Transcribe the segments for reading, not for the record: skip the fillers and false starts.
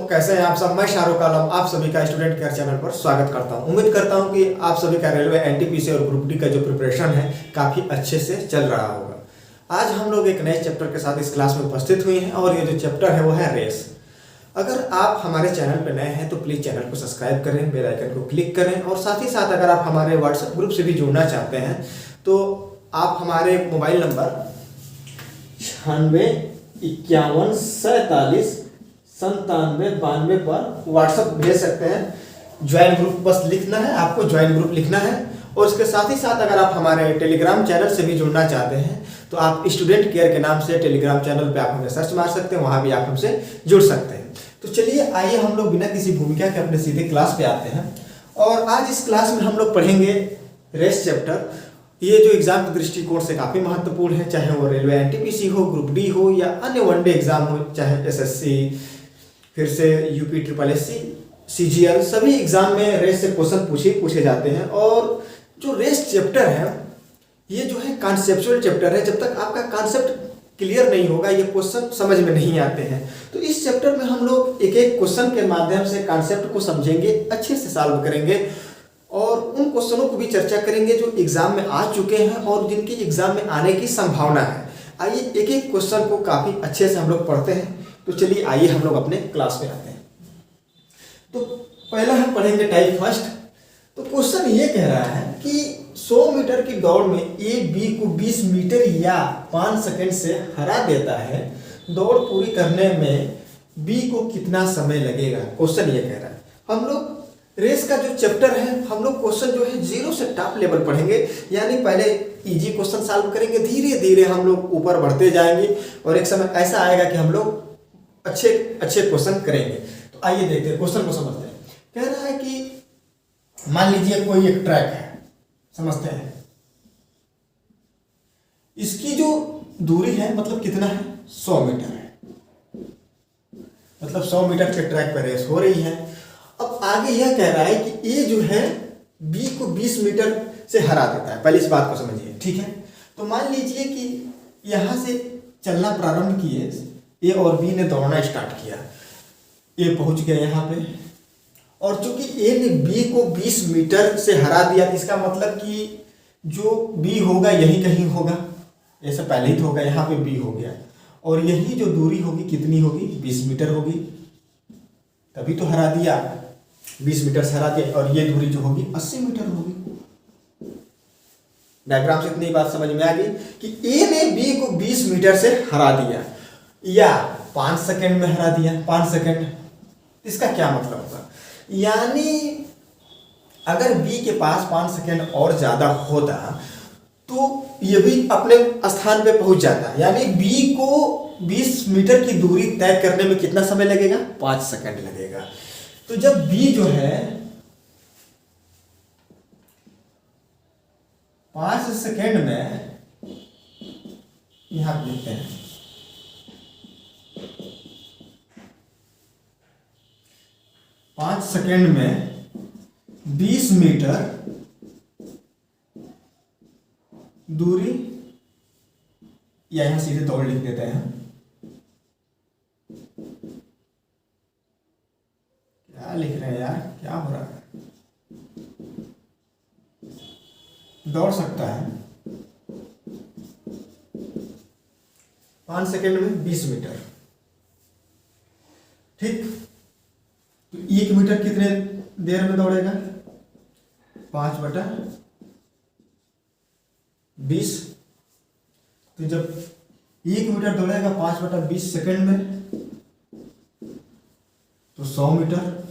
कैसे हैं आप सब। मैं शाहरुख आलम आप सभी का स्टूडेंट केयर चैनल पर स्वागत करता हूं। उम्मीद करता हूं कि आप सभी का रेलवे एनटीपीसी और ग्रुप डी का जो प्रिपरेशन है काफ़ी अच्छे से चल रहा होगा। आज हम लोग एक नए चैप्टर के साथ इस क्लास में उपस्थित हुए हैं और ये जो चैप्टर है वो है रेस। अगर आप हमारे चैनल पर नए हैं तो प्लीज़ चैनल को सब्सक्राइब करें, बेल आइकन को क्लिक करें और साथ ही साथ अगर आप हमारे व्हाट्सएप ग्रुप से भी जुड़ना चाहते हैं तो आप हमारे मोबाइल नंबर 9651479792 पर व्हाट्सएप भेज सकते हैं। ज्वाइन ग्रुप बस लिखना है, आपको ज्वाइन ग्रुप लिखना है। और इसके साथ ही साथ अगर आप हमारे टेलीग्राम चैनल से भी जुड़ना चाहते हैं तो आप स्टूडेंट केयर के नाम से टेलीग्राम चैनल पे आप हमें सर्च मार सकते हैं, वहाँ भी आप हमसे जुड़ सकते हैं। तो चलिए आइए हम लोग बिना किसी भूमिका के अपने सीधे क्लास पे आते हैं। और आज इस क्लास में हम लोग पढ़ेंगे रेस चैप्टर। ये जो एग्जाम के दृष्टिकोण से काफ़ी महत्वपूर्ण है, चाहे वो रेलवे एनटीपीसी हो, ग्रुप डी हो या अन्य वनडे एग्जाम हो, चाहे एसएससी, फिर से यूपी ट्रिपल एससी, सीजीएल, सभी एग्जाम में रेस से क्वेश्चन पूछे जाते हैं। और जो रेस चैप्टर है ये जो है कॉन्सेप्चुअल चैप्टर है। जब तक आपका कॉन्सेप्ट क्लियर नहीं होगा ये क्वेश्चन समझ में नहीं आते हैं। तो इस चैप्टर में हम लोग एक एक क्वेश्चन के माध्यम से कॉन्सेप्ट को समझेंगे, अच्छे से सॉल्व करेंगे और उन क्वेश्चनों को भी चर्चा करेंगे जो एग्जाम में आ चुके हैं और जिनकी एग्जाम में आने की संभावना है। आइए एक एक क्वेश्चन को काफ़ी अच्छे से हम लोग पढ़ते हैं। तो चलिए आइए हम लोग अपने क्लास में आते हैं। तो पहला हम पढ़ेंगे टाइप फर्स्ट। तो क्वेश्चन ये कह रहा है कि 100 मीटर की दौड़ में ए बी को 20 मीटर या 5 सेकंड से हरा देता है। दौड़ पूरी करने में बी को कितना समय लगेगा? क्वेश्चन ये कह रहा है। हम लोग रेस का जो चैप्टर है हम लोग क्वेश्चन जो है 0 से टॉप लेवल पढ़ेंगे, यानी पहले इजी क्वेश्चन सॉल्व करेंगे, धीरे धीरे हम लोग ऊपर बढ़ते जाएंगे और एक समय ऐसा आएगा कि हम लोग अच्छे क्वेश्चन करेंगे। तो आइए देखते हैं, क्वेश्चन को समझते हैं। कह रहा है कि मान लीजिए कोई एक ट्रैक है, समझते हैं। इसकी जो दूरी है मतलब कितना है? 100 मीटर है। मतलब 100 मीटर के ट्रैक पर रेस हो रही है। अब आगे यह कह रहा है कि ए जो है बी को 20 मीटर से हरा देता है। पहले इस बात को समझिए, ठीक है। तो मान लीजिए कि यहां से चलना प्रारंभ किए, ए और बी ने दौड़ना स्टार्ट किया। ए पहुंच गया यहाँ पे और चूंकि ए ने बी को 20 मीटर से हरा दिया, इसका मतलब कि जो बी होगा यही कहीं होगा। ऐसा पहले ही तो होगा, यहाँ पे बी हो गया और यही जो दूरी होगी कितनी होगी? 20 मीटर होगी। तभी तो हरा दिया, 20 मीटर से हरा दिया। और ये दूरी जो होगी 80 मीटर होगी। डायग्राम से इतनी बात समझ में आ गई कि ए ने बी को 20 मीटर से हरा दिया या 5 सेकंड में हरा दिया। 5 सेकंड, इसका क्या मतलब होगा? यानी अगर बी के पास 5 सेकंड और ज्यादा होता तो ये भी अपने स्थान पे पहुंच जाता। यानी बी को 20 मीटर की दूरी तय करने में कितना समय लगेगा? 5 सेकंड लगेगा। तो जब बी जो है 5 सेकंड में, यहां लिखते हैं, पांच सेकंड में 20 मीटर दूरी, या यहां सीधे दौड़ लिख देते हैं। क्या लिख रहे हैं यार, क्या हो रहा है? दौड़ सकता है 5 सेकंड में 20 मीटर, ठीक। तो 1 मीटर कितने देर में दौड़ेगा? 5/20। तो जब 1 मीटर दौड़ेगा 5/20 सेकंड में तो 100 मीटर।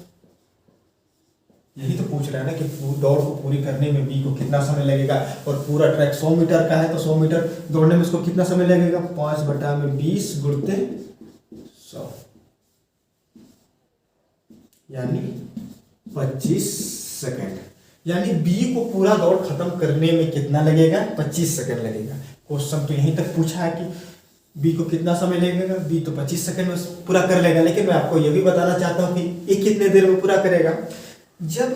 यही तो पूछ रहा है ना कि दौड़ को पूरी करने में बी को कितना समय लगेगा। और पूरा ट्रैक 100 मीटर का है तो 100 मीटर दौड़ने में उसको कितना समय लगेगा? 5/20 गुणते 100, यानी 25 सेकंड। यानी बी को पूरा दौड़ खत्म करने में कितना लगेगा? 25 सेकंड लगेगा। क्वेश्चन तो यहीं तक पूछा है कि बी को कितना समय लगेगा। बी तो 25 सेकंड में पूरा कर लेगा, लेकिन मैं आपको यह भी बताना चाहता हूं कि ए कितने देर में पूरा करेगा। जब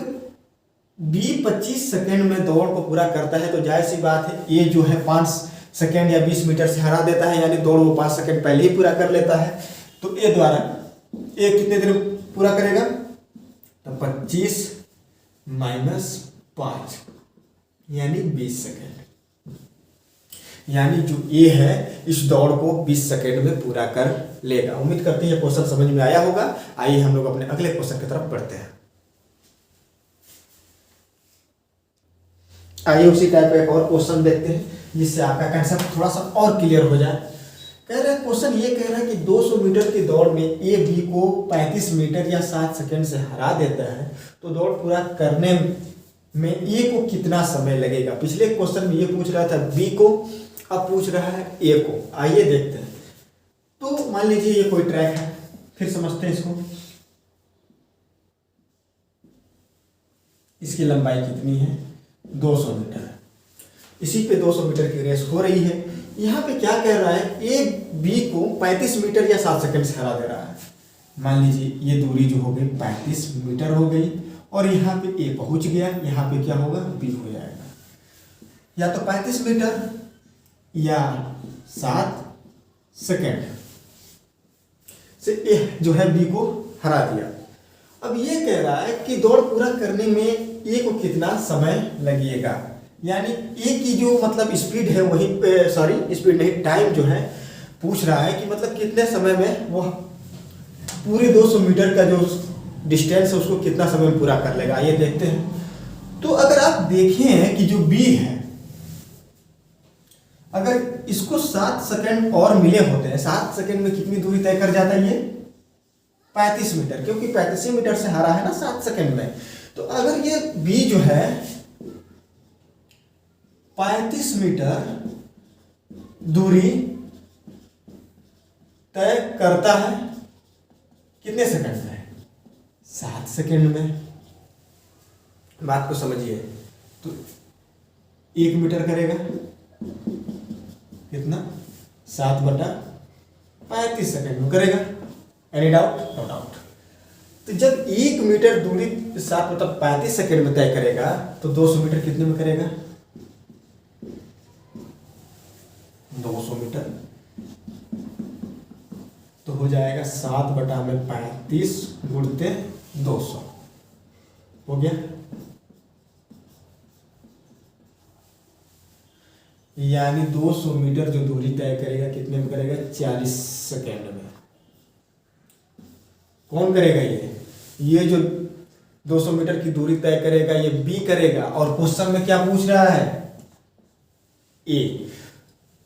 बी 25 सेकंड में दौड़ को पूरा करता है तो जाहिर सी बात है ए जो है 5 सेकंड या 20 मीटर से हरा देता है, यानी दौड़ वो 5 सेकंड पहले ही पूरा कर लेता है। तो ए द्वारा ए कितने देर पूरा करेगा, तो 25 माइनस 5 यानी 20 सेकेंड। यानी जो ए है इस दौड़ को 20 सेकेंड में पूरा कर लेगा। उम्मीद करते हैं ये क्वेश्चन समझ में आया होगा। आइए हम लोग अपने अगले क्वेश्चन की तरफ बढ़ते हैं। आइए उसी टाइप का एक और क्वेश्चन देखते हैं जिससे आपका कंसेप्ट थोड़ा सा और क्लियर हो जाए। कह रहा है क्वेश्चन ये कह रहा है कि 200 मीटर की दौड़ में ए बी को 35 मीटर या 7 सेकेंड से हरा देता है, तो दौड़ पूरा करने में ए को कितना समय लगेगा। पिछले क्वेश्चन में ये पूछ रहा था बी को, अब पूछ रहा है ए को। आइए देखते हैं। तो मान लीजिए ये कोई ट्रैक है, फिर समझते हैं इसको। इसकी लंबाई कितनी है, 200 मीटर है। इसी पे 200 मीटर की रेस हो रही है। यहाँ पे क्या कह रहा है, ए बी को 35 मीटर या 7 सेकंड से हरा दे रहा है। मान लीजिए ये दूरी जो हो गई 35 मीटर हो गई, और यहाँ पे ए पहुंच गया, यहाँ पे क्या होगा, बी हो जाएगा। या तो 35 मीटर या 7 सेकंड से ए जो है बी को हरा दिया। अब ये कह रहा है कि दौड़ पूरा करने में ए को कितना समय लगेगा। यानी ए की जो मतलब स्पीड है वही, सॉरी स्पीड नहीं, टाइम जो है पूछ रहा है कि मतलब कितने समय में वह पूरे 200 मीटर का जो डिस्टेंस है उसको कितना समय में पूरा कर लेगा। ये देखते हैं। तो अगर आप देखें कि जो बी है, अगर इसको 7 सेकंड और मिले होते हैं, 7 सेकंड में कितनी दूरी तय कर जाता है ये, 35 मीटर, क्योंकि 35 मीटर से हरा है ना 7 सेकंड में। तो अगर ये बी जो है 35 मीटर दूरी तय करता है कितने सेकंड में, 7 सेकंड में। बात को समझिए। तो 1 मीटर करेगा कितना, 7/35 सेकंड में करेगा। Any doubt, no doubt. तो जब 1 मीटर दूरी 7/35 सेकंड में तय करेगा, तो 200 मीटर कितने में करेगा, 200 मीटर तो हो जाएगा 7/35 गुणते 200 हो गया। यानी 200 मीटर जो दूरी तय करेगा कितने में करेगा, 40 सेकेंड में। कौन करेगा ये जो 200 मीटर की दूरी तय करेगा ये बी करेगा। और क्वेश्चन में क्या पूछ रहा है, ए।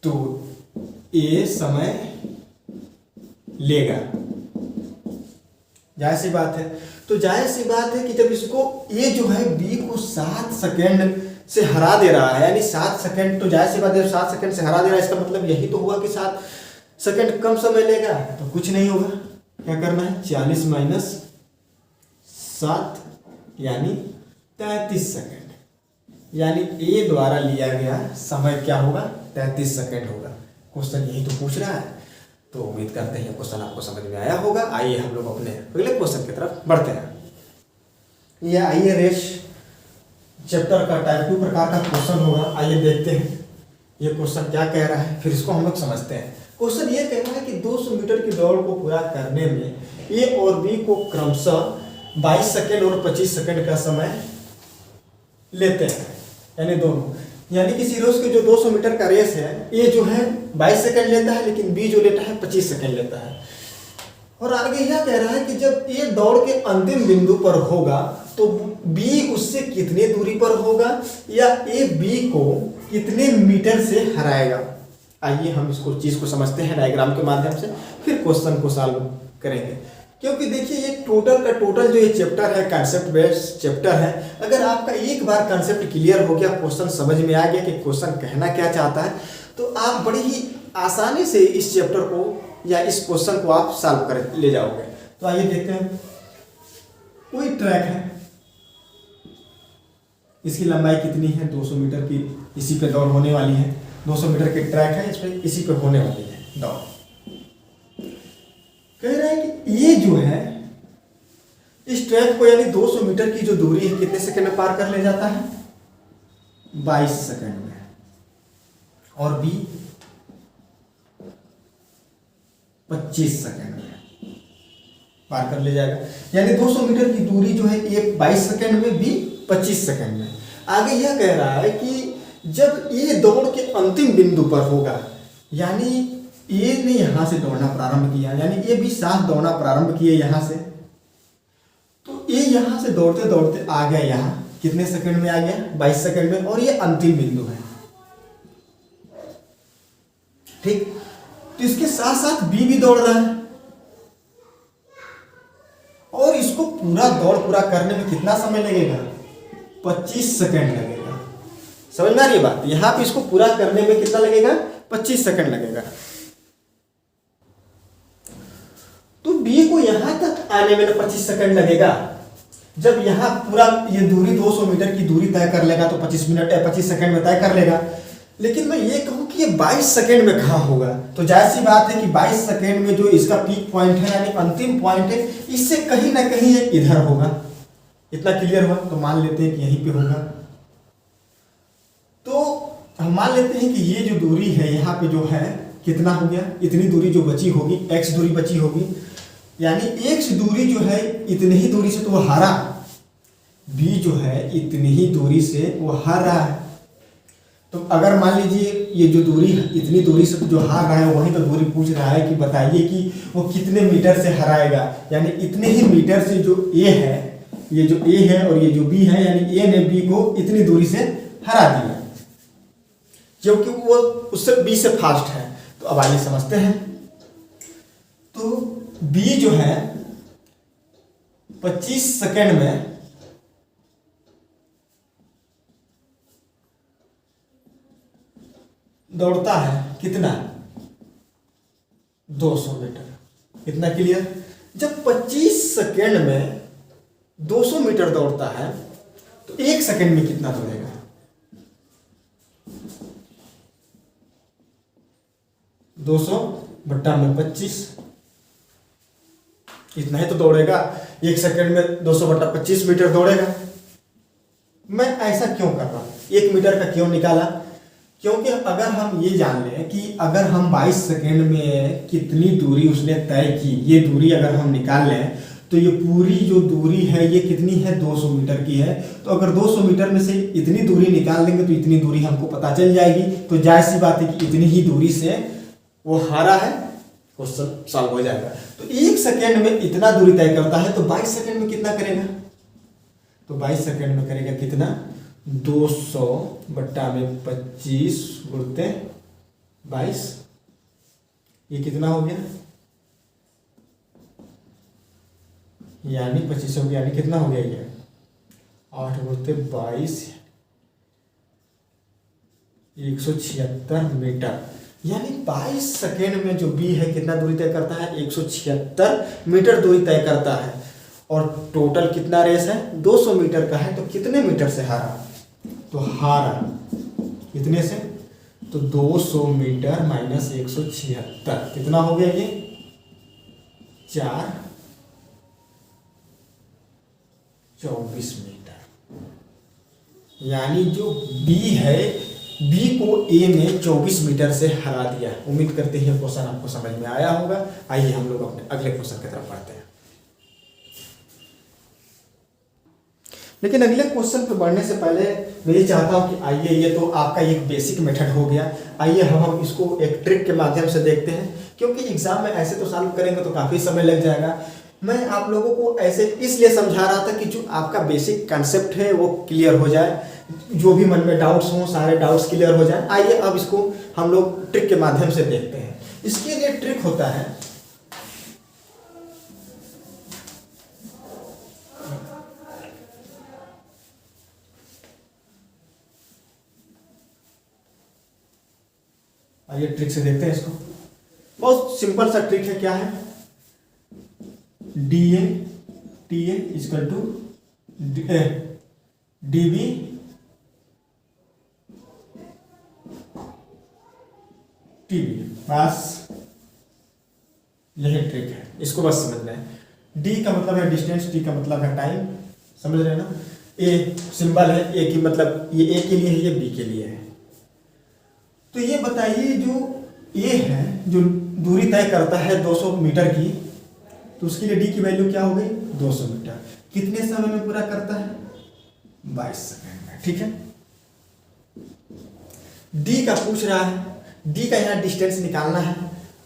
तो ए समय लेगा, जाहिर सी बात है। तो जाहिर सी बात है कि जब इसको ए जो है बी को 7 सेकेंड से हरा दे रहा है, यानी 7 सेकंड, तो जाहिर सी बात है 7 सेकंड से हरा दे रहा है, इसका मतलब यही तो हुआ कि 7 सेकंड कम समय लेगा। तो कुछ नहीं होगा, क्या करना है, 40 माइनस 7 यानी 33 सेकंड। यानी ए द्वारा लिया गया समय क्या होगा, 33 सेकंड होगा। क्वेश्चन यही तो पूछ रहा है। तो उम्मीद करते हैं क्वेश्चन आपको समझ में आया होगा। आइए हम लोग अपने अगले क्वेश्चन की तरफ बढ़ते हैं। ये आइए रेस चैप्टर का टाइप 2 प्रकार का क्वेश्चन होगा। आइए देखते हैं ये क्वेश्चन क्या कह रहा है, फिर इसको हम लोग समझते हैं। क्वेश्चन ये कह रहा है कि 200 मीटर की दौड़ को पूरा करने में ए और बी को क्रमशः 22 सेकंड और 25 सेकंड का समय लेते हैं, यानी दोनों। यानी किसी रोज के जो 200 मीटर का रेस है, ए जो है 22 सेकंड लेता है, लेकिन बी जो लेता है 25 सेकंड लेता है। और आगे यह कह रहा है कि जब ए दौड़ के अंतिम बिंदु पर होगा तो बी उससे कितने दूरी पर होगा, या ए बी को कितने मीटर से हराएगा। आइए हम इसको चीज को समझते हैं डायग्राम के माध्यम से, फिर क्वेश्चन को सॉल्व करेंगे। क्योंकि देखिए ये टोटल का टोटल जो ये चैप्टर है कंसेप्ट बेस्ड चैप्टर है। अगर आपका एक बार कंसेप्ट क्लियर हो गया, क्वेश्चन समझ में आ गया कि क्वेश्चन कहना क्या चाहता है, तो आप बड़ी ही आसानी से इस चैप्टर को या इस क्वेश्चन को आप सॉल्व कर ले जाओगे। तो आइए देखते हैं। कोई ट्रैक है, इसकी लंबाई कितनी है, 200 मीटर की, इसी पे दौड़ होने वाली है। 200 मीटर की ट्रैक है, इस पे इसी पे होने वाली है दौड़। कह रहा है कि ये जो है इस ट्रैक को, यानी 200 मीटर की जो दूरी है, कितने सेकंड में पार कर ले जाता है, 22 सेकंड में। और बी 25 सेकंड में। पार कर ले जाएगा। यानी 200 मीटर की दूरी जो है ए 22 सेकंड में, बी 25 सेकंड में। आगे यह कह रहा है कि जब ए दौड़ के अंतिम बिंदु पर होगा, यानी ए ने यहाँ से दौड़ना प्रारंभ किया, यानी ए भी साथ दौड़ना प्रारंभ किए यहाँ से, तो ए यहाँ से दौड़ते दौड़ते आ गया यहाँ, कितने सेकंड में आ गया? 22 सेकंड में, और ये अंतिम बिंदु है। ठीक, तो इसके साथ साथ बी भी दौड़ रहा है, और इसको पूरा दौड़ पूरा करने में कितना समय लगेगा? 25 सेकंड लगेगा। समझ में आ रही है बात? यहां पे इसको पूरा करने में कितना लगेगा? 25 सेकंड लगेगा। तो बी को यहां तक आने में 25 सेकंड लगेगा। जब यहां पूरा ये दूरी 200 मीटर की दूरी तय कर लेगा तो 25 सेकंड में तय कर लेगा। लेकिन मैं ये कहूं कि ये 22 सेकंड में कहाँ होगा? तो जाहिर सी बात है कि 22 सेकंड में जो इसका पीक पॉइंट है, यानी अंतिम पॉइंट है, इससे कहीं ना कहीं ये इधर होगा। इतना क्लियर हुआ? तो मान लेते हैं कि यहीं पे होगा। तो हम मान लेते हैं कि ये जो दूरी है यहाँ पे जो है कितना हो गया? इतनी दूरी जो बची होगी, x दूरी बची होगी, यानी x दूरी जो है इतनी ही दूरी से तो वो हारा, b जो है इतनी ही दूरी से वो हार रहा है। तो अगर मान लीजिए ये जो दूरी है, इतनी दूरी से जो हार रहा है, वही तो दूरी पूछ रहा है कि बताइए कि वो कितने मीटर से हराएगा। यानी इतने ही मीटर से जो a है, ये जो a है और ये जो b है, यानी a ने b को इतनी दूरी से हरा दिया, क्योंकि वो उससे b से फास्ट है। तो अब आइए समझते हैं। तो b जो है 25 सेकंड में दौड़ता है कितना? 200 मीटर। इतना क्लियर? जब 25 सेकंड में 200 मीटर दौड़ता है तो 1 सेकंड में कितना दौड़ेगा? 200 बट्टा में 25, इतना ही तो दौड़ेगा। 1 सेकंड में 200 बट्टा 25 मीटर दौड़ेगा। मैं ऐसा क्यों कर रहा हूं? 1 मीटर का क्यों निकाला? क्योंकि अगर हम ये जान लें कि अगर हम 22 सेकंड में कितनी दूरी उसने तय की, ये दूरी अगर हम निकाल लें तो ये पूरी जो दूरी है ये कितनी है? 200 मीटर की है। तो अगर 200 मीटर में से इतनी दूरी निकाल देंगे तो इतनी दूरी हमको पता चल जाएगी। तो जाहिर सी बात है कि इतनी ही दूरी से वो हारा है, क्वेश्चन सॉल्व हो जाएगा। तो 1 सेकंड में इतना दूरी तय करता है, तो 22 सेकंड में कितना करेगा? तो 22 सेकंड में करेगा कितना? 200 बट्टा में 25 गुणते 22, ये कितना हो गया? यानी 25 हो गया, यानी कितना हो गया ये? 8 गुणते 22, 176 मीटर। यानी 22 सेकेंड में जो बी है कितना दूरी तय करता है? 176 मीटर दूरी तय करता है। और टोटल कितना रेस है? 200 मीटर का है। तो कितने मीटर से हारा? तो हारा कितने से? तो 200 मीटर माइनस 176, कितना हो गया ये? 424 मीटर। यानी जो बी है, बी को ए ने 24 मीटर से हरा दिया। उम्मीद करते हैं क्वेश्चन आपको समझ में आया होगा। आइए हम लोग अपने अगले क्वेश्चन की तरफ बढ़ते हैं। लेकिन अगले क्वेश्चन पर बढ़ने से पहले मैं ये चाहता हूं कि आइए, ये तो आपका एक बेसिक मेथड हो गया। आइए हम इसको एक ट्रिक के माध्यम से देखते हैं, क्योंकि एग्जाम में ऐसे तो सॉल्व करेंगे तो काफ़ी समय लग जाएगा। मैं आप लोगों को ऐसे इसलिए समझा रहा था कि जो आपका बेसिक कंसेप्ट है वो क्लियर हो जाए, जो भी मन में डाउट्स हों सारे डाउट्स क्लियर हो जाए। आइए अब इसको हम लोग ट्रिक के माध्यम से देखते हैं। इसके लिए ट्रिक होता है, आइए ट्रिक से देखते हैं इसको। बहुत सिंपल सा ट्रिक है। क्या है? D A T A equal to D B T B. बस यही ट्रिक है, इसको बस समझना है। डी का मतलब है डिस्टेंस, टी का मतलब है टाइम, समझ रहे हैं ना। ए सिंबल है, ए की मतलब ये ए के लिए है, ये बी के लिए है। तो ये बताइए जो ए है, जो दूरी तय करता है 200 मीटर की, तो उसके लिए डी की वैल्यू क्या हो गई 200 मीटर। कितने समय में पूरा करता है 22 सेकंड में। ठीक है, डी का पूछ रहा है, डी का यहाँ डिस्टेंस निकालना है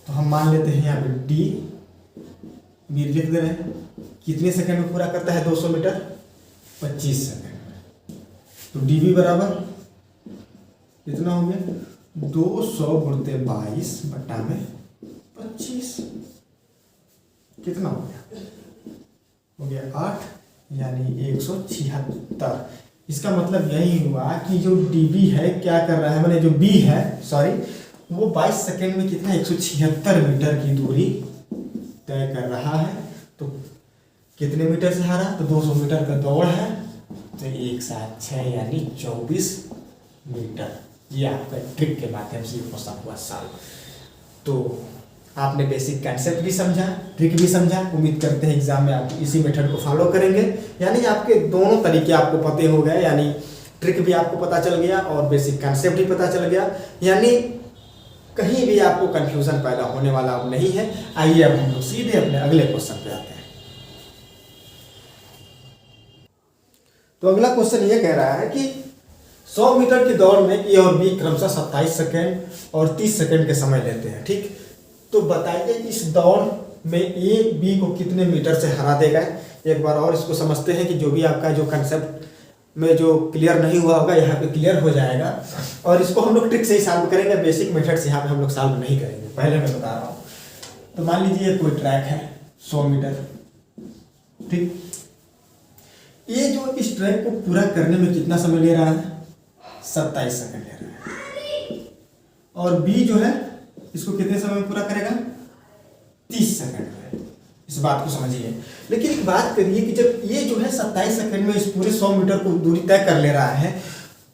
तो हम मान लेते हैं यहाँ पे डी भी लिख दे रहे हैं। कितने सेकंड में पूरा करता है 200 मीटर 25 सेकंड में। तो डी भी बराबर कितना हो गया 200 गुणते 22 बटा में 25 कितना हो गया 8 यानी 176। इसका मतलब यही हुआ कि जो डीबी है क्या कर रहा है, मैंने जो बी है सॉरी वो 22 सेकेंड में कितना 176 मीटर की दूरी तय कर रहा है। तो कितने मीटर से हारा, तो 200 मीटर का दौड़ है तो 1 7 6 यानी 24 मीटर। ये आपका ट्रिक के माध्यम से क्वेश्चन हुआ सॉल्व। तो आपने बेसिक कंसेप्ट भी समझा, ट्रिक भी समझा। उम्मीद करते हैं एग्जाम में आप इसी मेथड को फॉलो करेंगे, यानी आपके दोनों तरीके आपको पते हो गए, यानी ट्रिक भी आपको पता चल गया और बेसिक कंसेप्ट भी पता चल गया, यानी कहीं भी आपको कंफ्यूजन पैदा होने वाला अब नहीं है। आइए अब हम लोग सीधे अपने अगले क्वेश्चन पे आते हैं। तो अगला क्वेश्चन ये कह रहा है कि 100 मीटर की दौड़ में ए और बी क्रमशः 27 सेकेंड और 30 सेकेंड के समय लेते हैं। ठीक, तो बताइए इस दौड़ में ए बी को कितने मीटर से हरा देगा। एक बार और इसको समझते हैं कि जो भी आपका जो कंसेप्ट में जो क्लियर नहीं हुआ होगा यहाँ पे क्लियर हो जाएगा, और इसको हम लोग ट्रिक से ही सॉल्व करेंगे, बेसिक मेथड से यहाँ पे हम लोग सॉल्व नहीं करेंगे, पहले मैं बता रहा हूँ। तो मान लीजिए कोई ट्रैक है 100 मीटर, ठीक, ये जो इस ट्रैक को पूरा करने में कितना समय ले रहा है 27 सेकंड ले रहा है, और बी जो है इसको कितने समय में पूरा करेगा 30 सेकंड में। इस बात को समझिए। लेकिन एक बात करिए कि जब ये जो है 27 सेकंड में इस पूरे 100 मीटर को दूरी तय कर ले रहा है,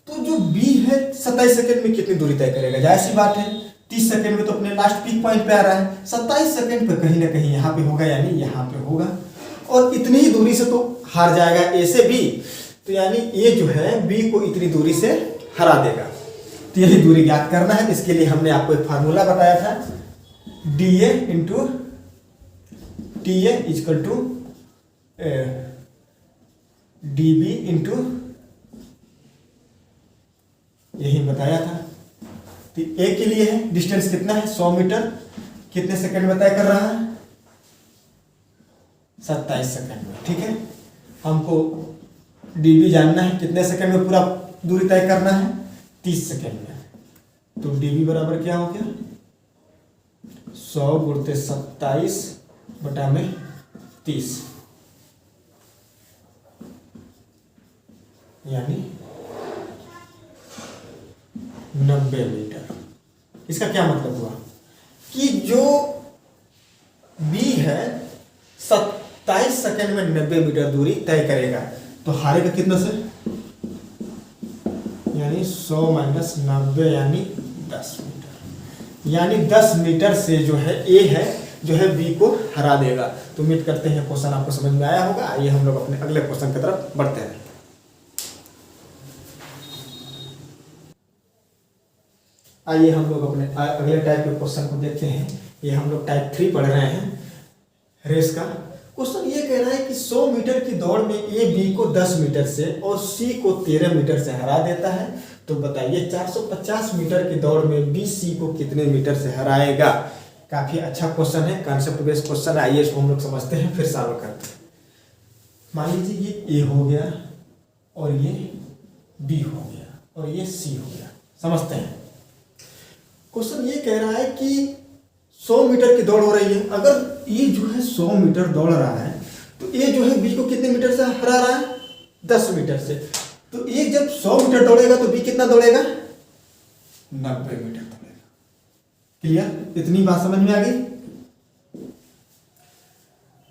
तो जो बी है 27 सेकंड में कितनी दूरी तय करेगा, जाहिर सी बात है 30 सेकंड में तो अपने लास्ट पीक पॉइंट पे आ रहा है, 27 सेकंड पे कहीं ना कहीं यहाँ पे होगा, यानी यहाँ पे होगा, और इतनी ही दूरी से तो हार जाएगा ए से बी, तो यानी ए जो है बी को इतनी दूरी से हरा देगा। तो यही दूरी ज्ञात करना है। इसके लिए हमने आपको एक फार्मूला बताया था, D A into T A equal to D B into, यही बताया था। तो ए के लिए है डिस्टेंस कितना है 100 मीटर, कितने सेकंड में तय कर रहा है 27 सेकंड में। ठीक है, हमको डी बी जानना है कितने सेकंड में पूरा दूरी तय करना है 30 सेकंड में। तो डी बी बराबर क्या हो गया 100 गुणते 27 बटा में 30, यानी 90 मीटर। इसका क्या मतलब हुआ कि जो बी है 27 सेकंड में 90 मीटर दूरी तय करेगा, तो हारेगा कितना से, यानी 100 माइनस 90 यानी 10 मीटर, यानी 10 मीटर से जो है ए है जो है बी को हरा देगा। तो उम्मीद करते हैं क्वेश्चन आपको समझ में आया होगा। आइए हम लोग अपने अगले क्वेश्चन की तरफ बढ़ते हैं। आइए हम लोग अपने अगले टाइप के क्वेश्चन को देखते हैं। ये हम लोग टाइप 3 पढ़ रहे हैं रेस का। क्वेश्चन ये कह रहा है कि 100 मीटर की दौड़ में ए बी को 10 मीटर से और सी को 13 मीटर से हरा देता है। तो बताइए 450 मीटर की दौड़ में बी सी को कितने मीटर से हराएगा। काफी अच्छा क्वेश्चन है, कॉन्सेप्ट बेस्ड क्वेश्चन है। आइए इसको हम लोग समझते हैं फिर सॉल्व करते हैं। मान लीजिए ये ए हो गया और ये बी हो गया और ये सी हो गया। समझते हैं, क्वेश्चन ये कह रहा है कि 100 मीटर की दौड़ हो रही है। अगर ये जो है 100 मीटर दौड़ रहा है तो ये जो है बी को कितने मीटर से हरा रहा है 10 मीटर से। तो ये जब 100 मीटर दौड़ेगा तो बी कितना दौड़ेगा 90 मीटर दौड़ेगा। क्लियर, इतनी बात समझ में आ गई।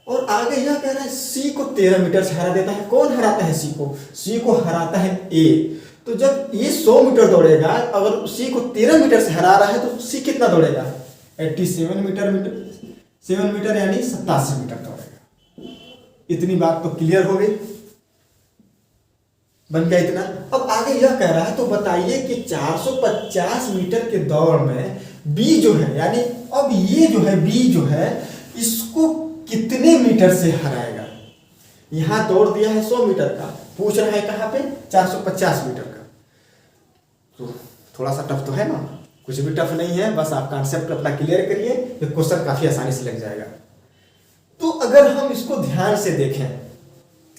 और आगे यह कह रहा है सी को 13 मीटर से हरा देता है। कौन हराता है सी को, सी को हराता है ए। तो जब ये 100 मीटर दौड़ेगा, अगर सी को 13 मीटर से हरा रहा है तो सी कितना दौड़ेगा 87 मीटर यानी 87 मीटर दौड़ेगा। इतनी बात तो क्लियर हो गई, बन गया इतना। अब आगे यह कह रहा है तो बताइए कि 450 मीटर के दौड़ में बी जो है, यानी अब ये जो है बी जो है इसको कितने कितने मीटर से हराएगा। यहाँ दौड़ दिया है 100 मीटर का, पूछ रहा है कहाँ पे 450 मीटर का। तो थोड़ा सा टफ तो है ना, कुछ भी टफ नहीं है, बस आप कॉन्सेप्ट अपना क्लियर करिए, ये क्वेश्चन काफी आसानी से लग जाएगा। तो अगर हम इसको ध्यान से देखें,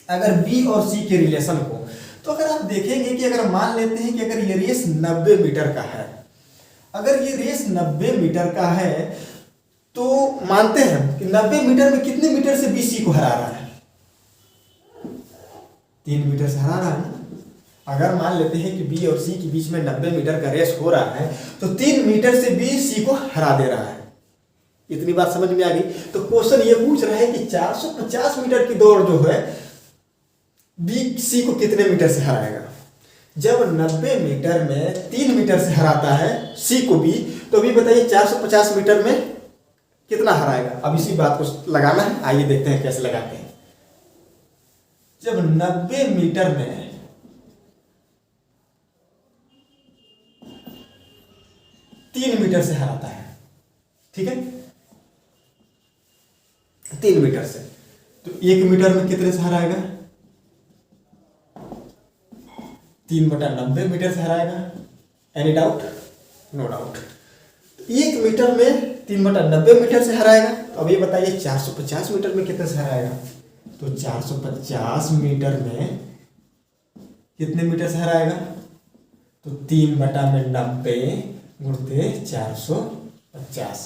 अगर बी और सी के रिलेशन को, तो अगर आप देखेंगे कि अगर मान लेते हैं कि अगर ये रेस 90 मीटर का है, अगर ये रेस 90 मीटर का है, तो मानते हैं कि 90 मीटर में कितने मीटर से बी सी को हरा रहा है, 3 मीटर से हरा रहा है ना। अगर मान लेते हैं कि बी और सी के बीच में 90 मीटर का रेस हो रहा है, तो 3 मीटर से बी सी को हरा दे रहा है। इतनी बात समझ में आ गई। तो क्वेश्चन ये पूछ रहा है कि 450 मीटर की दौड़ जो है बी सी को कितने मीटर से हराएगा। जब 90 मीटर में 3 मीटर से हराता है सी को बी, तो अभी बताइए 450 मीटर में कितना हराएगा। अब इसी बात को लगाना है, आइए देखते हैं कैसे लगाते हैं। जब 90 मीटर में 3 मीटर से हराता है, ठीक है, 3 मीटर से, तो 1 मीटर में कितने से हराएगा, 3/90 मीटर से हराएगा। Any doubt? No doubt. 1 metre में 3/90 मीटर से हराएगा। तो अब ये बताइए 450 मीटर में कितने से हराएगा। तो 450 मीटर में कितने मीटर से हराएगा, तो 3/90 गुणते 450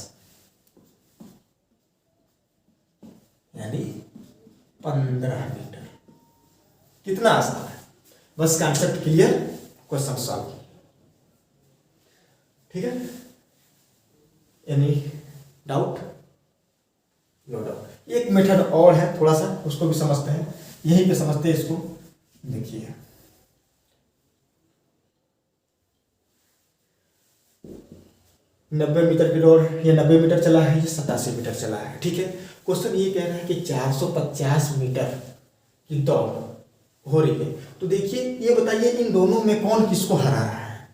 यानी 15 मीटर। कितना आसान है, बस कॉन्सेप्ट क्लियर, क्वेश्चन सॉल्व। ठीक है, एनी डाउट? No doubt. एक मेथड और है, थोड़ा सा उसको भी समझते हैं, यहीं पे समझते हैं इसको। देखिए 90 मीटर की दौड़, ये 90 मीटर चला है, ये 87 मीटर चला है। ठीक है, क्वेश्चन ये कह रहा है कि 450 मीटर की दौड़ हो रही है। तो देखिए ये बताइए इन दोनों में कौन किसको हरा रहा है।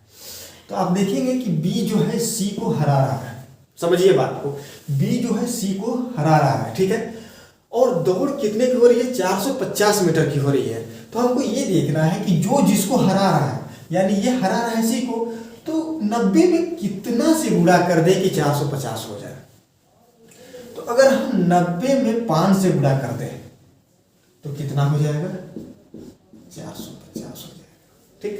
तो आप देखेंगे कि बी जो है सी को हरा रहा है। समझिए बात को, बी जो है सी को हरा रहा है। ठीक है, और दौड़ कितने की हो रही है, 450 मीटर की हो रही है। तो हमको ये देखना है कि जो जिसको हरा रहा है, यानी ये हरा रहा है सी को, तो 90 में कितना से गुणा कर दे कि 450 हो जाए। तो अगर हम 90 में 5 से गुणा कर दें तो कितना हो जाएगा, 450 हो जाएगा। ठीक,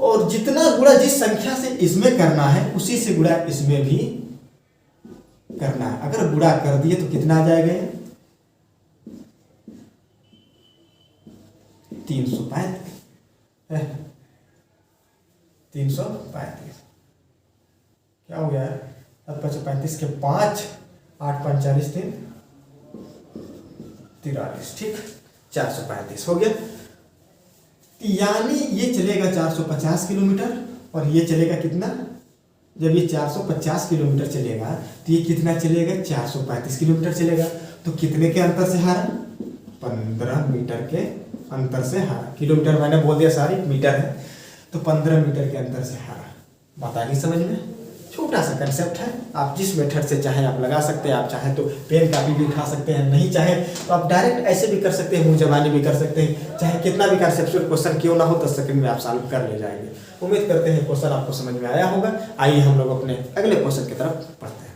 और जितना गुणा जिस संख्या से इसमें करना है उसी से गुणा इसमें भी करना है। अगर गुणा कर दिए तो कितना आ जाएगा, 335। 335 क्या हो गया यार, 35 के 5, 8 5 40 3 43। ठीक, 435 हो गया। यानी ये चलेगा 450 किलोमीटर और ये चलेगा कितना, जब ये 450 किलोमीटर चलेगा तो ये कितना चलेगा, 435 किलोमीटर चलेगा। तो कितने के अंतर से हारा, 15 मीटर के अंतर से हारा। किलोमीटर मैंने बोल दिया, सारी मीटर है, तो 15 मीटर के अंतर से हारा। बात आ गई समझ में, छोटा सा कंसेप्ट है। आप जिस मेथड से चाहे आप लगा सकते हैं। आप चाहें तो पेन कापी भी उठा सकते हैं, नहीं चाहे तो आप डायरेक्ट ऐसे भी कर सकते हैं, मुंह जबानी भी कर सकते हैं। चाहे कितना भी कंसेप्चुअल क्वेश्चन क्यों ना हो, 10 सेकंड में आप सॉल्व कर ले जाएंगे। उम्मीद करते हैं क्वेश्चन आपको समझ में आया होगा। आइए हम लोग अपने अगले क्वेश्चन की तरफ पढ़ते हैं।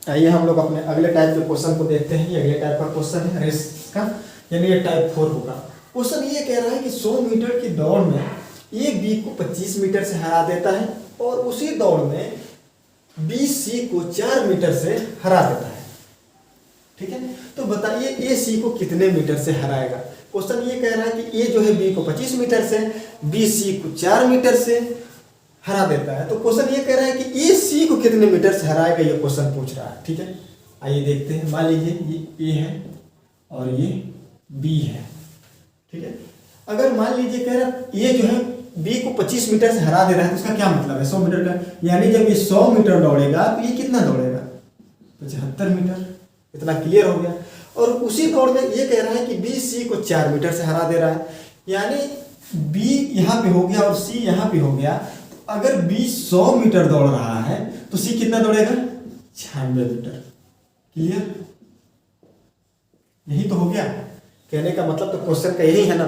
आइए हम लोग अपने अगले टाइप के क्वेश्चन को देखते हैं। ये अगले टाइप का क्वेश्चन है रेस का, यानी ये टाइप 4 होगा। क्वेश्चन ये कह रहा है कि 100 मीटर की दौड़ में ए बी को 25 मीटर से हरा देता है और उसी दौड़ में बी सी को 4 मीटर से हरा देता है। ठीक है, तो बताइए ए सी को कितने मीटर से हराएगा। क्वेश्चन ये कह रहा है कि ए जो है बी को 25 मीटर से, बी सी को 4 मीटर से हरा देता है। तो क्वेश्चन ये कह रहा है कि ए सी को कितने मीटर से हराएगा, ये क्वेश्चन पूछ रहा है। ठीक है, आइए देखते हैं। मान लीजिए ये ए है और ये बी है। ठीक है, अगर मान लीजिए कह रहा ये जो है बी को 25 मीटर से हरा दे रहा है, तो उसका क्या मतलब है, 100 मीटर का, यानी जब ये 100 मीटर दौड़ेगा तो ये कितना दौड़ेगा, 75 मीटर। इतना क्लियर हो गया। और उसी दौड़ में ये कह रहा है कि बी सी को 4 मीटर से हरा दे रहा है, यानी बी यहाँ पे हो गया और सी यहाँ पे हो गया। तो अगर बी 100 मीटर दौड़ रहा है तो सी कितना दौड़ेगा, 96 मीटर। क्लियर? यही तो हो गया। कहने का मतलब तो क्वेश्चन का यही है ना।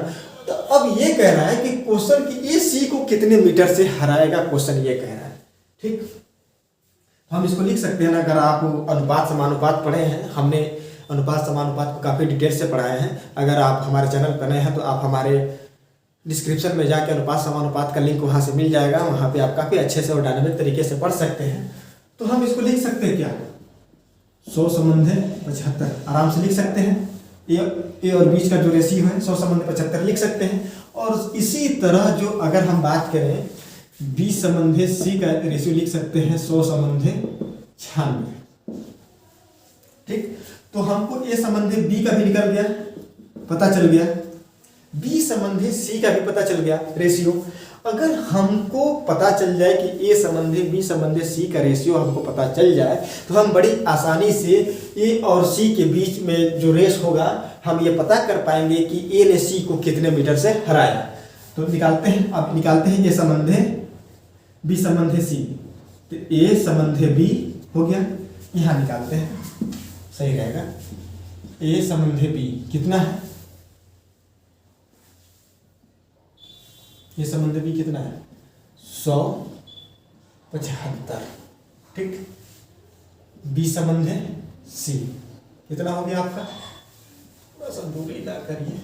तो अब ये कह रहा है कि क्वेश्चन की ए सी को कितने मीटर से हराएगा, क्वेश्चन ये कह रहा है। ठीक, हम इसको लिख सकते हैं ना। अगर आप अनुपात समानुपात पढ़े हैं, हमने अनुपात समानुपात को काफ़ी डिटेल से पढ़ाए हैं। अगर आप हमारे चैनल पर नए हैं तो आप हमारे डिस्क्रिप्शन में जाकर अनुपात समानुपात का लिंक वहाँ से मिल जाएगा। वहाँ पे आप काफ़ी अच्छे से और डायनामिक तरीके से पढ़ सकते हैं। तो हम इसको लिख सकते हैं क्या, 100 संबंधे 75 आराम से लिख सकते हैं। ए और बीच का जो रेशियो है 100 संबंधे 75 लिख सकते हैं। और इसी तरह जो अगर हम बात करें बी संबंधे सी का रेशियो लिख सकते हैं 100 संबंधे 96। ठीक, तो हमको ए संबंधे बी का भी निकल गया, पता चल गया, बी संबंधी सी का भी पता चल गया रेशियो। अगर हमको पता चल जाए कि ए संबंधी बी संबंधी सी का रेशियो हमको पता चल जाए तो हम बड़ी आसानी से ए और सी के बीच में जो रेस होगा हम ये पता कर पाएंगे कि ए ने सी को कितने मीटर से हराया। तो निकालते हैं, अब निकालते हैं ए संबंधे बी संबंधे सी। तो ए संबंधे बी हो गया, यहाँ निकालते हैं, सही रहेगा। ए संबंधे बी कितना है, ये संबंध भी कितना है 175। ठीक, बी संबंध है सी कितना हो गया आपका, थोड़ा सा दूरी ला करिए,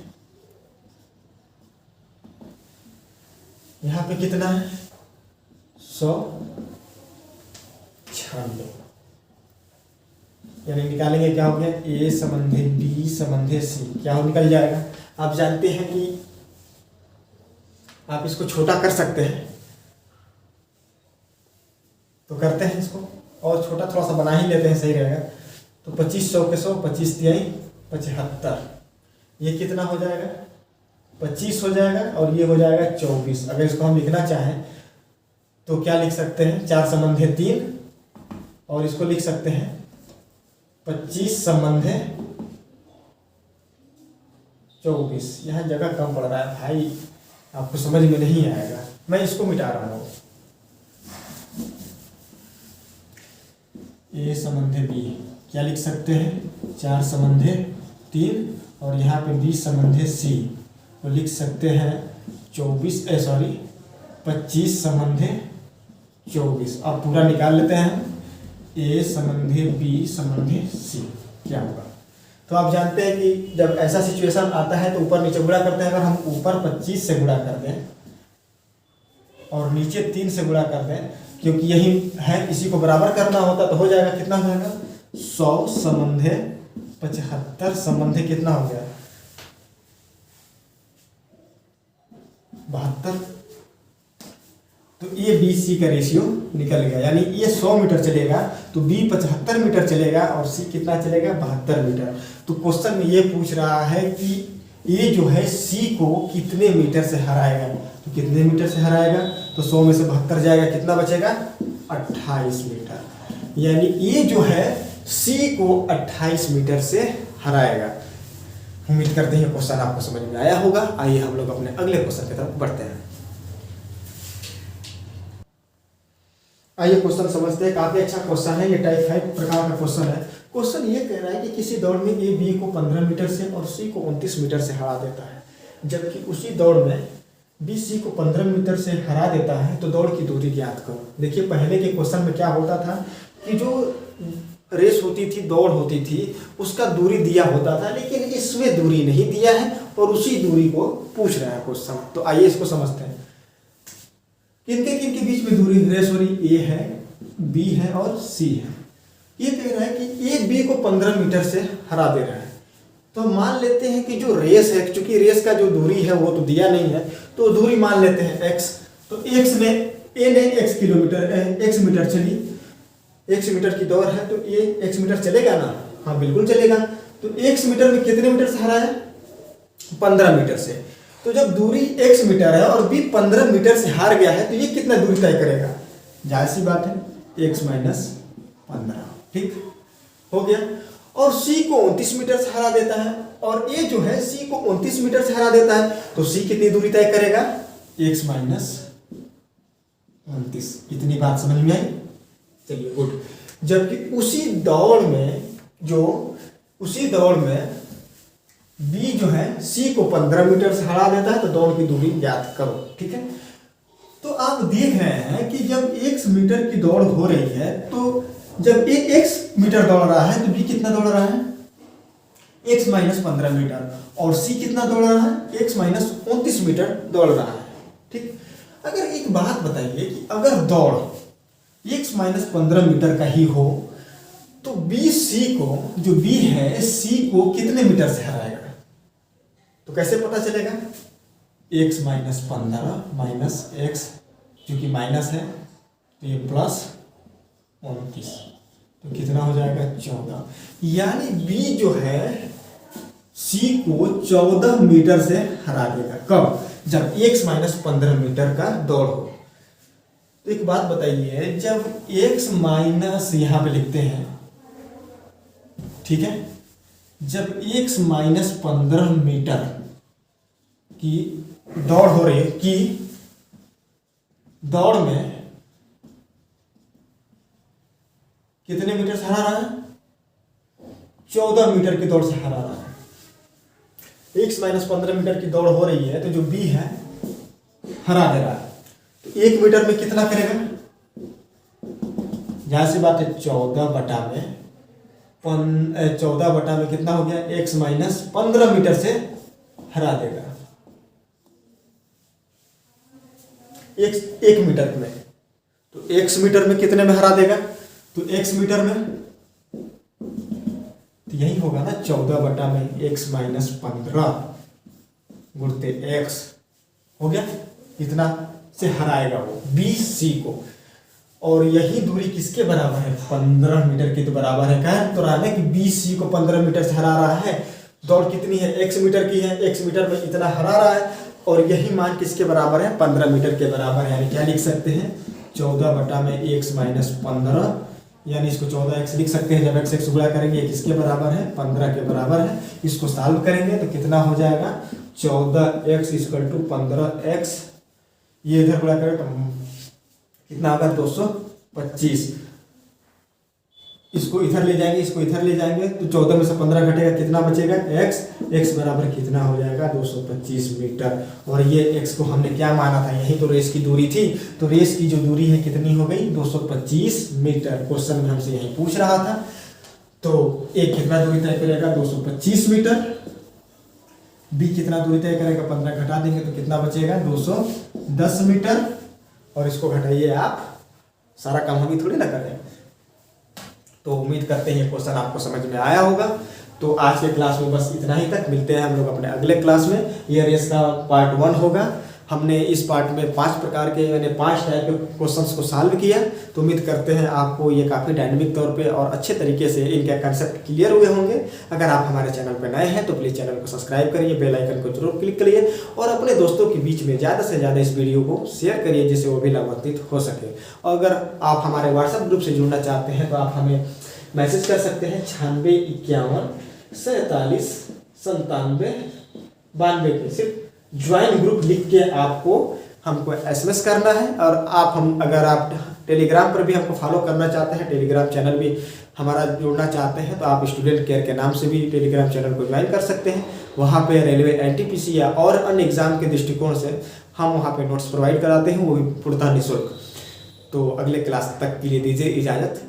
यहाँ पे कितना है 196। यानी निकालेंगे क्या हो गया, ए संबंधे बी संबंधे सी क्या हो निकल जाएगा। आप जानते हैं कि आप इसको छोटा कर सकते हैं, तो करते हैं इसको और छोटा थोड़ा सा बना ही लेते हैं, सही रहेगा। तो 2500 के 100 25 तिहाई 75, ये कितना हो जाएगा 25 हो जाएगा और ये हो जाएगा 24। अगर इसको हम लिखना चाहें तो क्या लिख सकते हैं, 4 संबंधे 3 और इसको लिख सकते हैं 25 संबंधे 24। यहाँ जगह कम पड़ रहा है भाई, आपको समझ में नहीं आएगा, मैं इसको मिटा रहा हूँ। ए संबंधे बी क्या लिख सकते हैं, 4 संबंधे 3 और यहाँ पे बी संबंधे सी तो लिख सकते हैं 25 संबंधे 24। अब पूरा निकाल लेते हैं, ए संबंधे बी संबंधे सी क्या होगा। तो आप जानते हैं कि जब ऐसा सिचुएशन आता है तो ऊपर नीचे गुणा करते हैं। अगर हम ऊपर 25 से गुणा कर दें और नीचे 3 से गुणा कर दें, क्योंकि यही है, इसी को बराबर करना होता तो हो जाएगा, कितना हो जाएगा 100 संबंधे 75 संबंधे कितना हो गया 72। तो ये बी सी का रेशियो निकल गया, यानी ये 100 मीटर चलेगा तो बी 75 मीटर चलेगा और सी कितना चलेगा 72 मीटर। तो क्वेश्चन में ये पूछ रहा है कि ये जो है सी को कितने मीटर से हराएगा। तो कितने मीटर से हराएगा, तो 100 में से 72 जाएगा, कितना बचेगा 28 मीटर। यानी ये जो है सी को 28 मीटर से हराएगा। उम्मीद करते हैं क्वेश्चन आपको समझ में आया होगा। आइए हम लोग अपने अगले क्वेश्चन की तरफ बढ़ते हैं। आइए क्वेश्चन समझते हैं, काफी अच्छा क्वेश्चन है, ये टाइप 5 प्रकार का क्वेश्चन है। क्वेश्चन ये कह रहा है कि किसी दौड़ में ए बी को 15 मीटर से और सी को 29 मीटर से हरा देता है, जबकि उसी दौड़ में बी सी को 15 मीटर से हरा देता है, तो दौड़ की दूरी ज्ञात करो। देखिए पहले के क्वेश्चन में क्या होता था कि जो रेस होती थी, दौड़ होती थी, उसका दूरी दिया होता था, लेकिन इसमें दूरी नहीं दिया है और उसी दूरी को पूछ रहा है क्वेश्चन। तो आइए इसको समझते हैं। किनके किनके बीच में दूरी रेस हो रही, ए है, बी है और सी है। ये कह रहा है कि ए बी को 15 मीटर से हरा दे रहा है। तो मान लेते हैं कि जो रेस है, चूंकि रेस का जो दूरी है वो तो दिया नहीं है, तो दूरी मान लेते हैं x। तो x में ए ने x मीटर चली, x मीटर की दौड़ है तो ये x मीटर चलेगा ना, हाँ बिल्कुल चलेगा। तो x मीटर में कितने मीटर से हरा है 15 मीटर से। तो जब दूरी x मीटर है और b 15 मीटर से हार गया है तो ये कितना दूरी तय करेगा, जाहिर सी बात है x - 15। ठीक हो गया। और c को 29 मीटर से हरा देता है और a जो है c को 29 मीटर से हरा देता है, तो c कितनी दूरी तय करेगा x - 29। इतनी बात समझ में आई, चलिए गुड। जबकि उसी दौड़ में बी जो है सी को 15 मीटर से हरा देता है। तो दौड़ की दूरी ज्ञात करो। ठीक है, तो आप देख रहे हैं कि जब x मीटर की दौड़ हो रही है तो जब x मीटर दौड़ रहा है तो b कितना दौड़ रहा है, x माइनस 15 मीटर, और c कितना दौड़ रहा है, x माइनस 29 मीटर दौड़ रहा है। ठीक, अगर एक बात बताइए कि अगर दौड़ x माइनस 15 मीटर का ही हो तो b c को, जो b है c को कितने मीटर से हराएगा? तो कैसे पता चलेगा? x माइनस 15 माइनस x, क्योंकि माइनस है तो ये प्लस 29, तो कितना हो जाएगा 14। यानी b जो है c को 14 मीटर से हरा देगा। कब? जब x माइनस 15 मीटर का दौड़ हो। तो एक बात बताइए, जब x माइनस यहां पे लिखते हैं, ठीक है, जब x माइनस 15 मीटर की दौड़ हो रही है, कि दौड़ में कितने मीटर से हरा रहा है, 14 मीटर की दौड़ से हरा रहा है। x माइनस 15 मीटर की दौड़ हो रही है तो जो b है हरा दे रहा है, तो 1 मीटर में कितना करेगा? जहां से बात है 14 बटा में कितना हो गया, x माइनस 15 मीटर से हरा देगा। एक मीटर में, तो x मीटर में कितने में हरा देगा? तो x मीटर में तो यही होगा ना, 14 बटा में x माइनस 15 गुणते x हो गया, इतना से हराएगा वो b c को। और यही दूरी किसके बराबर है? 15 मीटर की तो बराबर है। कह तो रहा है कि b c को 15 मीटर से हरा रहा है। दौड़ कितनी है? x मीटर की है, x मीटर में इतना हरा रहा है, और यही मान किसके बराबर है? 15 मीटर के बराबर है। यानी क्या लिख सकते हैं? 14 बटा में x माइनस 15, यानी इसको 14x लिख सकते हैं। जब x गुणा करेंगे ये किसके बराबर है? 15 के बराबर है। इसको सॉल्व करेंगे तो कितना हो जाएगा? 14x इक्वल टू 15x, ये इधर गुणा करें तो कितना होगा? 225। इसको इधर ले जाएंगे, इसको इधर ले जाएंगे तो 14 में से 15 घटेगा, कितना बचेगा? x बराबर कितना हो जाएगा? 225 मीटर। और ये x को हमने क्या माना था? यही तो रेस की दूरी थी। तो रेस की जो दूरी है कितनी हो गई? 225 मीटर। क्वेश्चन में हमसे यही पूछ रहा था। तो एक कितना दूरी तय करेगा? 225 मीटर। b कितना दूरी तय करेगा? 15 घटा देंगे तो कितना बचेगा? 210 मीटर। और इसको घटाइए आप, सारा काम हम ही थोड़ी ना करें। तो उम्मीद करते हैं ये क्वेश्चन आपको समझ में आया होगा। तो आज के क्लास में बस इतना ही तक। मिलते हैं हम लोग अपने अगले क्लास में। ये रेस का पार्ट 1 होगा। हमने इस पार्ट में 5 प्रकार के, यानी 5 टाइप के क्वेश्चंस को सॉल्व किया। तो उम्मीद करते हैं आपको ये काफ़ी डायनेमिक तौर पे और अच्छे तरीके से इनके कंसेप्ट क्लियर हुए होंगे। अगर आप हमारे चैनल पर नए हैं तो प्लीज़ चैनल को सब्सक्राइब करिए, बेल आइकन को जरूर क्लिक करिए और अपने दोस्तों के बीच में ज़्यादा से ज़्यादा इस वीडियो को शेयर करिए, जिससे वो भी लाभान्वित हो सके। और अगर आप हमारे व्हाट्सएप ग्रुप से जुड़ना चाहते हैं तो आप हमें मैसेज कर सकते हैं 9651 47 97 92 पे। सिर्फ ज्वाइन ग्रुप लिख के आपको हमको एसएमएस करना है। और अगर आप टेलीग्राम पर भी हमको फॉलो करना चाहते हैं, टेलीग्राम चैनल भी हमारा जोड़ना चाहते हैं, तो आप स्टूडेंट केयर के नाम से भी टेलीग्राम चैनल को ज्वाइन कर सकते हैं। वहाँ पे रेलवे, एनटीपीसी या और अन्य एग्जाम के दृष्टिकोण से हम वहाँ पे नोट्स प्रोवाइड कराते हैं, वो भी पूर्णतः निःशुल्क। तो अगले क्लास तक के लिए दीजिए इजाज़त।